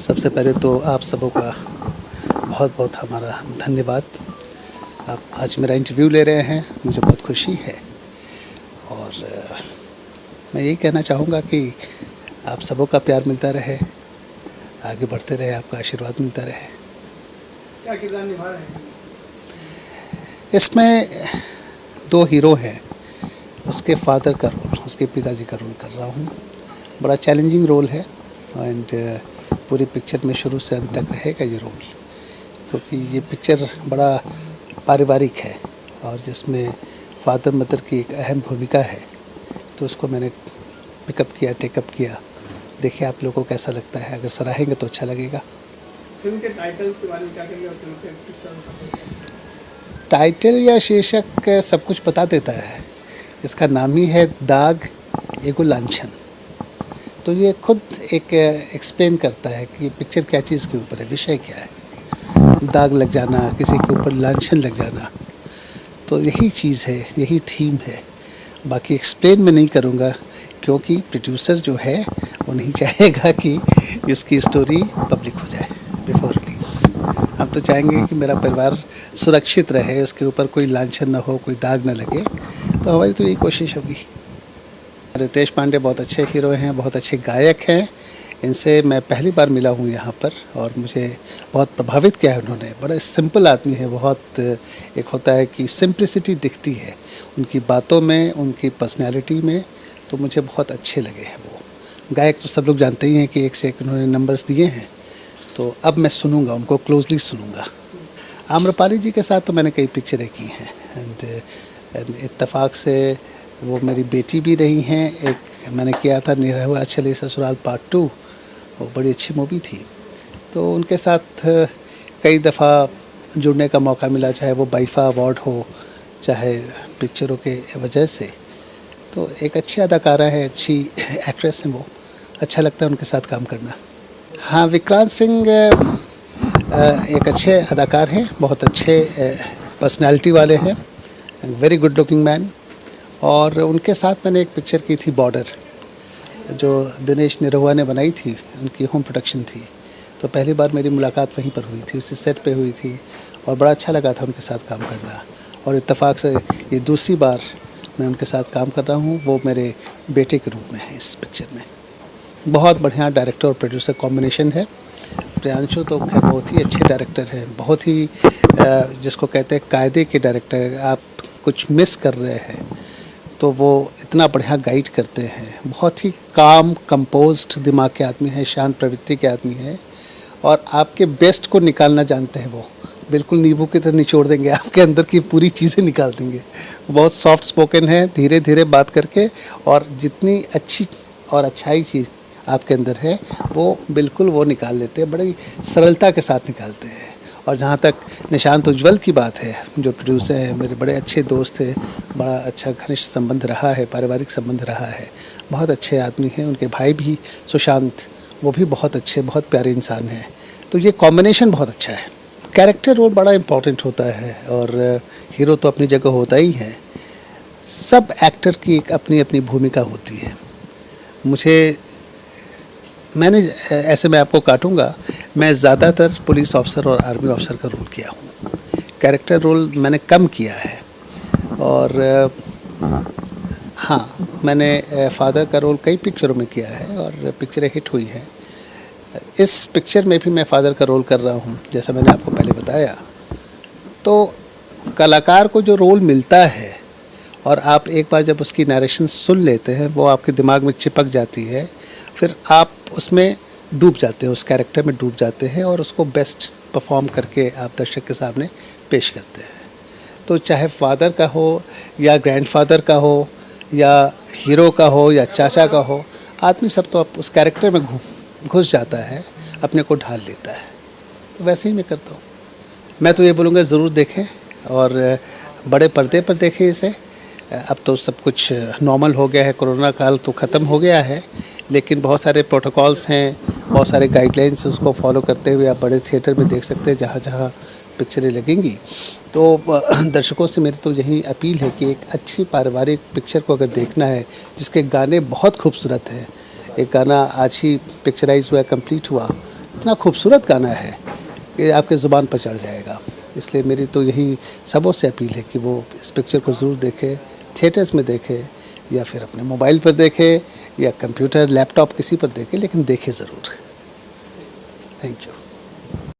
सबसे पहले तो आप सबों का बहुत बहुत हमारा धन्यवाद। आप आज मेरा इंटरव्यू ले रहे हैं, मुझे बहुत खुशी है। और मैं यही कहना चाहूँगा कि आप सबों का प्यार मिलता रहे, आगे बढ़ते रहे, आपका आशीर्वाद मिलता रहे। क्या किरदार निभा रहे हैं? इसमें 2 हीरो हैं, उसके फादर का रोल, उसके पिताजी का रोल कर रहा हूँ। बड़ा चैलेंजिंग रोल है एंड पूरी पिक्चर में शुरू से अंत तक रहेगा ये रोल, क्योंकि ये पिक्चर बड़ा पारिवारिक है और जिसमें फादर मदर की एक अहम भूमिका है। तो उसको मैंने पिकअप किया, टेकअप किया। देखिए आप लोगों को कैसा लगता है, अगर सराहेंगे तो अच्छा लगेगा। फिल्म के टाइटल के बारे में क्या कहेंगे और फिल्म के किस तरह का टाइटल या शीर्षक सब कुछ बता देता है। इसका नाम ही है दाग एगो लांछन। तो ये खुद एक एक्सप्लेन करता है कि पिक्चर क्या चीज़ के ऊपर है, विषय क्या है। दाग लग जाना, किसी के ऊपर लांछन लग जाना, तो यही चीज़ है, यही थीम है। बाकी एक्सप्लेन मैं नहीं करूँगा क्योंकि प्रोड्यूसर जो है वो नहीं चाहेगा कि इसकी स्टोरी पब्लिक हो जाए बिफोर रिलीज़। हम तो चाहेंगे कि मेरा परिवार सुरक्षित रहे, उसके ऊपर कोई लांछन ना हो, कोई दाग ना लगे। तो हमारी तो यही कोशिश होगी। रितेश पांडे बहुत अच्छे हीरो हैं, बहुत अच्छे गायक हैं। इनसे मैं पहली बार मिला हूँ यहाँ पर और मुझे बहुत प्रभावित किया है उन्होंने। बड़ा सिंपल आदमी है, बहुत एक होता है कि सिंप्लिसिटी दिखती है उनकी बातों में, उनकी पर्सनैलिटी में। तो मुझे बहुत अच्छे लगे हैं वो। गायक तो सब लोग जानते ही हैं कि एक से एक उन्होंने नंबर्स दिए हैं। तो अब मैं सुनूंगा, उनको क्लोजली सुनूंगा। आम्रपाली जी के साथ तो मैंने कई पिक्चरें की हैं एंड इत्तेफाक से वो मेरी बेटी भी रही हैं। एक मैंने किया था निरहुआ चले ससुराल पार्ट 2, वो बड़ी अच्छी मूवी थी। तो उनके साथ कई दफ़ा जुड़ने का मौका मिला, चाहे वो बाइफा अवार्ड हो, चाहे पिक्चरों के वजह से। तो एक अच्छी अदाकारा है, अच्छी एक्ट्रेस हैं वो। अच्छा लगता है उनके साथ काम करना। हाँ, विक्रांत सिंह एक अच्छे अदाकार हैं, बहुत अच्छे पर्सनालिटी वाले हैं, वेरी गुड लुकिंग मैन। और उनके साथ मैंने एक पिक्चर की थी बॉर्डर, जो दिनेश निरहुआ ने बनाई थी, उनकी होम प्रोडक्शन थी। तो पहली बार मेरी मुलाकात वहीं पर हुई थी, उसी सेट पे हुई थी और बड़ा अच्छा लगा था उनके साथ काम करना। और इत्तेफाक से ये दूसरी बार मैं उनके साथ काम कर रहा हूँ, वो मेरे बेटे के रूप में है इस पिक्चर में। बहुत बढ़िया डायरेक्टर और प्रोड्यूसर कॉम्बिनेशन है। प्रियांशु तो खैर बहुत ही अच्छे डायरेक्टर हैं, बहुत ही जिसको कहते हैं कायदे के डायरेक्टर। आप कुछ मिस कर रहे हैं तो वो इतना बढ़िया गाइड करते हैं। बहुत ही काम कंपोज्ड दिमाग के आदमी हैं, शांत प्रवृत्ति के आदमी हैं और आपके बेस्ट को निकालना जानते हैं। वो बिल्कुल नींबू की तरह निचोड़ देंगे, आपके अंदर की पूरी चीज़ें निकाल देंगे। बहुत सॉफ्ट स्पोकन है, धीरे धीरे बात करके, और जितनी अच्छी और अच्छाई चीज़ आपके अंदर है वो बिल्कुल वो निकाल लेते हैं, बड़ी सरलता के साथ निकालते हैं। और जहाँ तक निशांत उज्ज्वल की बात है, जो प्रोड्यूसर हैं, मेरे बड़े अच्छे दोस्त थे, बड़ा अच्छा घनिष्ठ संबंध रहा है, पारिवारिक संबंध रहा है। बहुत अच्छे आदमी हैं। उनके भाई भी सुशांत, वो भी बहुत अच्छे, बहुत प्यारे इंसान हैं। तो ये कॉम्बिनेशन बहुत अच्छा है। कैरेक्टर रोल बड़ा इम्पॉर्टेंट होता है और हीरो तो अपनी जगह होता ही है। सब एक्टर की एक अपनी अपनी भूमिका होती है। मैंने ऐसे मैं आपको काटूंगा, मैं ज़्यादातर पुलिस ऑफिसर और आर्मी ऑफिसर का रोल किया हूँ। कैरेक्टर रोल मैंने कम किया है। और हाँ, मैंने फादर का रोल कई पिक्चरों में किया है और पिक्चरें हिट हुई हैं। इस पिक्चर में भी मैं फादर का रोल कर रहा हूँ, जैसा मैंने आपको पहले बताया। तो कलाकार को जो रोल मिलता है और आप एक बार जब उसकी नरेशन सुन लेते हैं, वो आपके दिमाग में चिपक जाती है, फिर आप उसमें डूब जाते हैं, उस कैरेक्टर में डूब जाते हैं और उसको बेस्ट परफॉर्म करके आप दर्शक के सामने पेश करते हैं। तो चाहे फादर का हो या ग्रैंडफादर का हो या हीरो का हो या चाचा का हो, आदमी सब तो उस कैरेक्टर में घुस जाता है, अपने को ढाल लेता है। तो वैसे ही मैं करता हूँ। मैं तो ये बोलूँगा ज़रूर देखें और बड़े पर्दे पर देखें इसे। अब तो सब कुछ नॉर्मल हो गया है, कोरोना काल तो ख़त्म हो गया है, लेकिन बहुत सारे प्रोटोकॉल्स हैं, बहुत सारे गाइडलाइंस, उसको फॉलो करते हुए आप बड़े थिएटर में देख सकते हैं जहाँ जहाँ पिक्चरें लगेंगी। तो दर्शकों से मेरी तो यही अपील है कि एक अच्छी पारिवारिक पिक्चर को अगर देखना है, जिसके गाने बहुत खूबसूरत हैं, एक गाना आज ही पिक्चराइज हुआ, कंप्लीट हुआ, इतना खूबसूरत गाना है कि आपके ज़ुबान पर चढ़ जाएगा। इसलिए मेरी तो यही सबों से अपील है कि वो इस पिक्चर को ज़रूर देखें, थिएटर्स में देखें या फिर अपने मोबाइल पर देखें या कंप्यूटर लैपटॉप किसी पर देखें, लेकिन देखें ज़रूर। Thank you.